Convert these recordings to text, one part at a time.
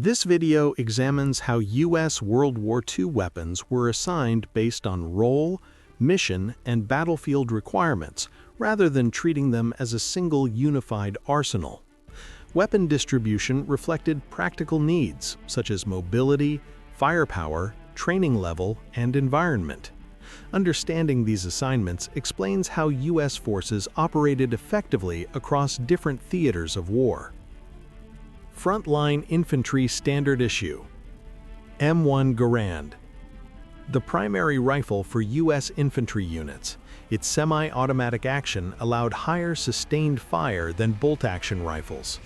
This video examines how U.S. World War II weapons were assigned based on role, mission, and battlefield requirements, rather than treating them as a single unified arsenal. Weapon distribution reflected practical needs, such as mobility, firepower, training level, and environment. Understanding these assignments explains how U.S. forces operated effectively across different theaters of war. Frontline Infantry Standard Issue M1 Garand. The primary rifle for U.S. infantry units, its semi-automatic action allowed higher sustained fire than bolt-action rifles,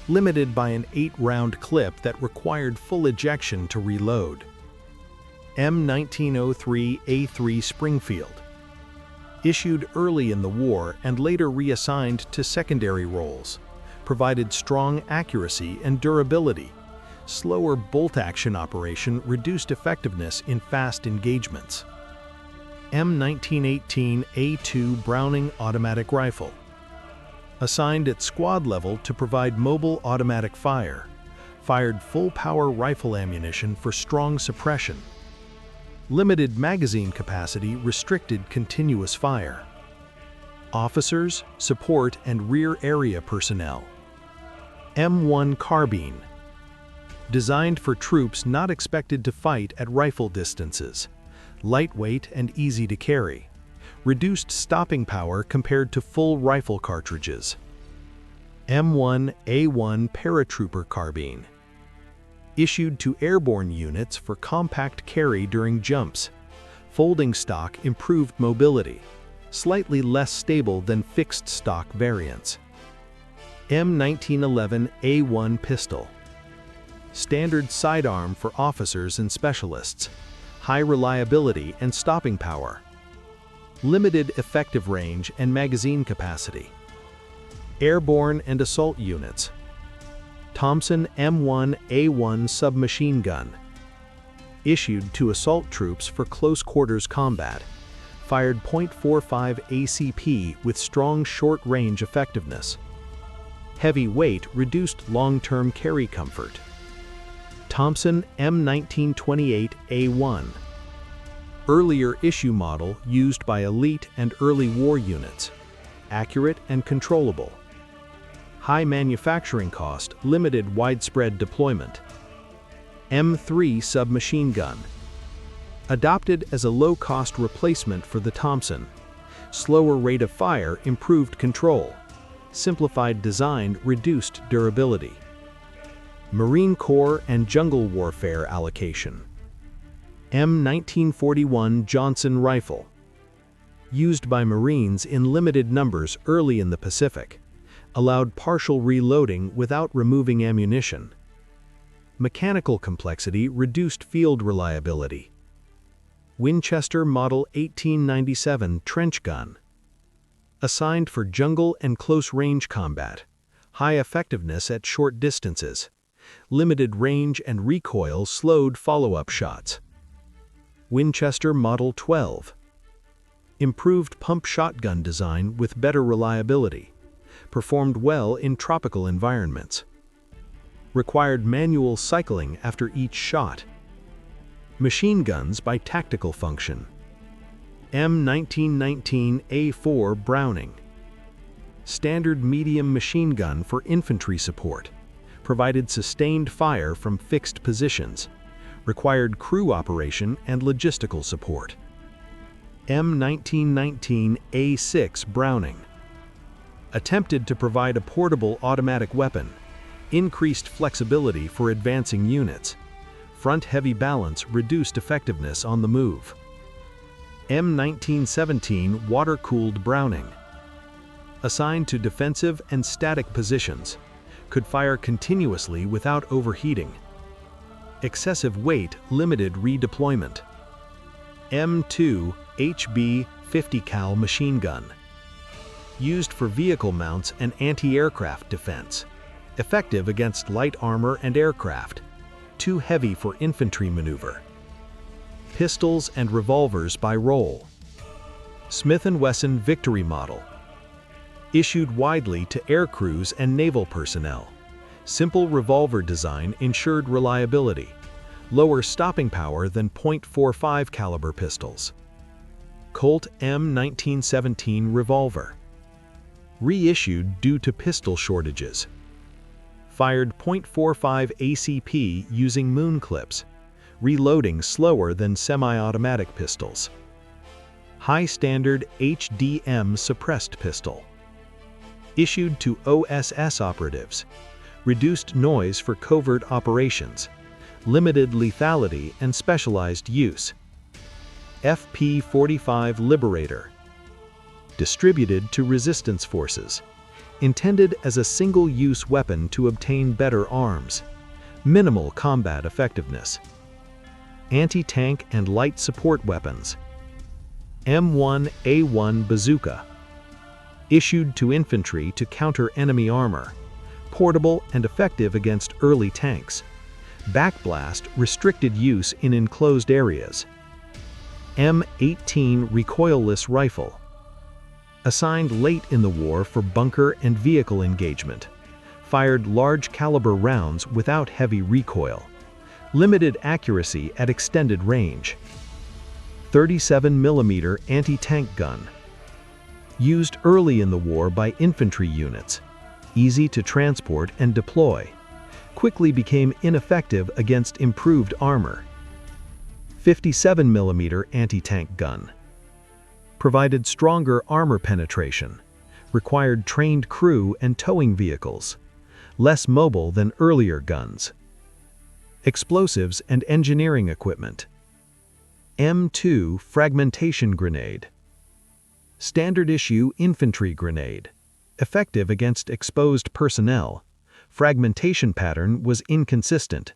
limited by an 8-round clip that required full ejection to reload. M1903A3 Springfield. Issued early in the war and later reassigned to secondary roles, provided strong accuracy and durability. Slower bolt-action operation reduced effectiveness in fast engagements. M1918A2 Browning Automatic Rifle. Assigned at squad level to provide mobile automatic fire, fired full-power rifle ammunition for strong suppression. Limited magazine capacity restricted continuous fire. Officers, support, and rear area personnel. M1 Carbine. Designed for troops not expected to fight at rifle distances. Lightweight and easy to carry. Reduced stopping power compared to full rifle cartridges. M1A1 Paratrooper Carbine. Issued to airborne units for compact carry during jumps. Folding stock improved mobility. Slightly less stable than fixed stock variants. M1911A1 Pistol. Standard sidearm for officers and specialists. High reliability and stopping power. Limited effective range and magazine capacity. Airborne and assault units. Thompson M1A1 submachine gun. Issued to assault troops for close quarters combat. Fired .45 ACP with strong short-range effectiveness. Heavy weight reduced long-term carry comfort. Thompson M1928A1. Earlier issue model used by elite and early war units. Accurate and controllable. High manufacturing cost limited widespread deployment. M3 submachine gun. Adopted as a low-cost replacement for the Thompson. Slower rate of fire improved control. Simplified design reduced durability. Marine Corps and Jungle Warfare allocation. M1941 Johnson Rifle. Used by Marines in limited numbers early in the Pacific. Allowed partial reloading without removing ammunition. Mechanical complexity reduced field reliability. Winchester Model 1897 Trench Gun. Assigned for jungle and close-range combat. High effectiveness at short distances. Limited range and recoil slowed follow-up shots. Winchester Model 12. Improved pump shotgun design with better reliability. Performed well in tropical environments. Required manual cycling after each shot. Machine guns by tactical function. M1919A4 Browning. Standard medium machine gun for infantry support. Provided sustained fire from fixed positions. Required crew operation and logistical support. M1919A6 Browning. Attempted to provide a portable automatic weapon. Increased flexibility for advancing units. Front-heavy balance reduced effectiveness on the move. M1917 Water-cooled Browning. Assigned to defensive and static positions. Could fire continuously without overheating. Excessive weight limited redeployment. M2 HB 50 cal machine gun. Used for vehicle mounts and anti-aircraft defense. Effective against light armor and aircraft. Too heavy for infantry maneuver. Pistols and revolvers by role. Smith & Wesson Victory Model. Issued widely to air crews and naval personnel. Simple revolver design ensured reliability. Lower stopping power than .45 caliber pistols. Colt M1917 revolver. Reissued due to pistol shortages. Fired .45 ACP using moon clips, reloading slower than semi-automatic pistols. High standard HDM suppressed pistol. Issued to OSS operatives. Reduced noise for covert operations. Limited lethality and specialized use. FP-45 Liberator. Distributed to resistance forces. Intended as a single-use weapon to obtain better arms. Minimal combat effectiveness. Anti-tank and light support weapons. M1A1 bazooka. Issued to infantry to counter enemy armor. Portable and effective against early tanks. Backblast restricted use in enclosed areas. M18 recoilless rifle. Assigned late in the war for bunker and vehicle engagement. Fired large caliber rounds without heavy recoil. Limited accuracy at extended range. 37mm anti-tank gun. Used early in the war by infantry units. Easy to transport and deploy. Quickly became ineffective against improved armor. 57mm anti-tank gun. Provided stronger armor penetration. Required trained crew and towing vehicles. Less mobile than earlier guns. Explosives and engineering equipment. M2 fragmentation grenade. Standard issue infantry grenade. Effective against exposed personnel. Fragmentation pattern was inconsistent.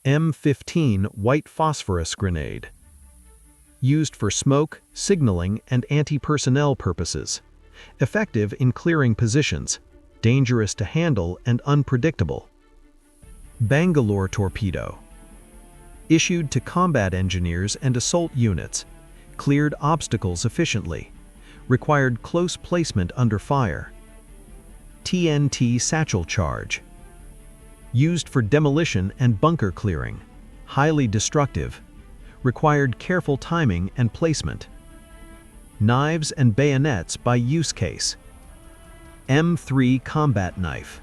M15 white phosphorus grenade. Used for smoke, signaling, and anti-personnel purposes. Effective in clearing positions. Dangerous to handle and unpredictable. Bangalore torpedo. Issued to combat engineers and assault units. Cleared obstacles efficiently. Required close placement under fire. TNT satchel charge. Used for demolition and bunker clearing. Highly destructive. Required careful timing and placement. Knives and bayonets by use case. M3 combat knife.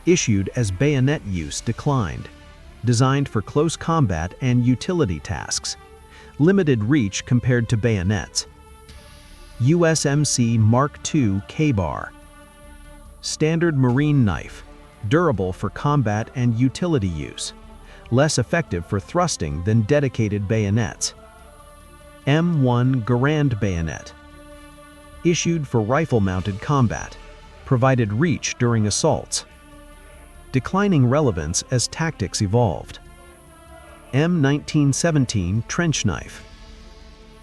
Issued as bayonet use declined. Designed for close combat and utility tasks. Limited reach compared to bayonets. USMC Mark II K-bar. Standard marine knife. Durable for combat and utility use. Less effective for thrusting than dedicated bayonets. M1 Garand bayonet. Issued for rifle-mounted combat. Provided reach during assaults. Declining relevance as tactics evolved. M1917 trench knife.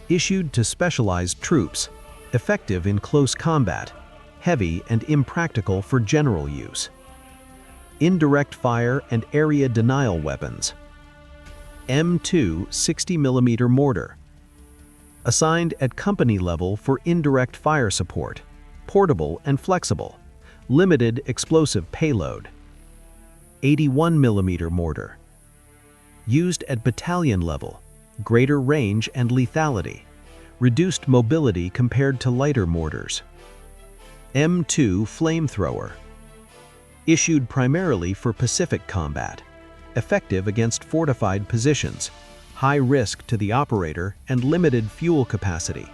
Issued to specialized troops. Effective in close combat. Heavy and impractical for general use. Indirect fire and area denial weapons. M2 60mm mortar. Assigned at company level for indirect fire support. Portable and flexible. Limited explosive payload. 81mm mortar. Used at battalion level. Greater range and lethality. Reduced mobility compared to lighter mortars. M2 flamethrower. Issued primarily for Pacific combat. Effective against fortified positions. High risk to the operator and limited fuel capacity.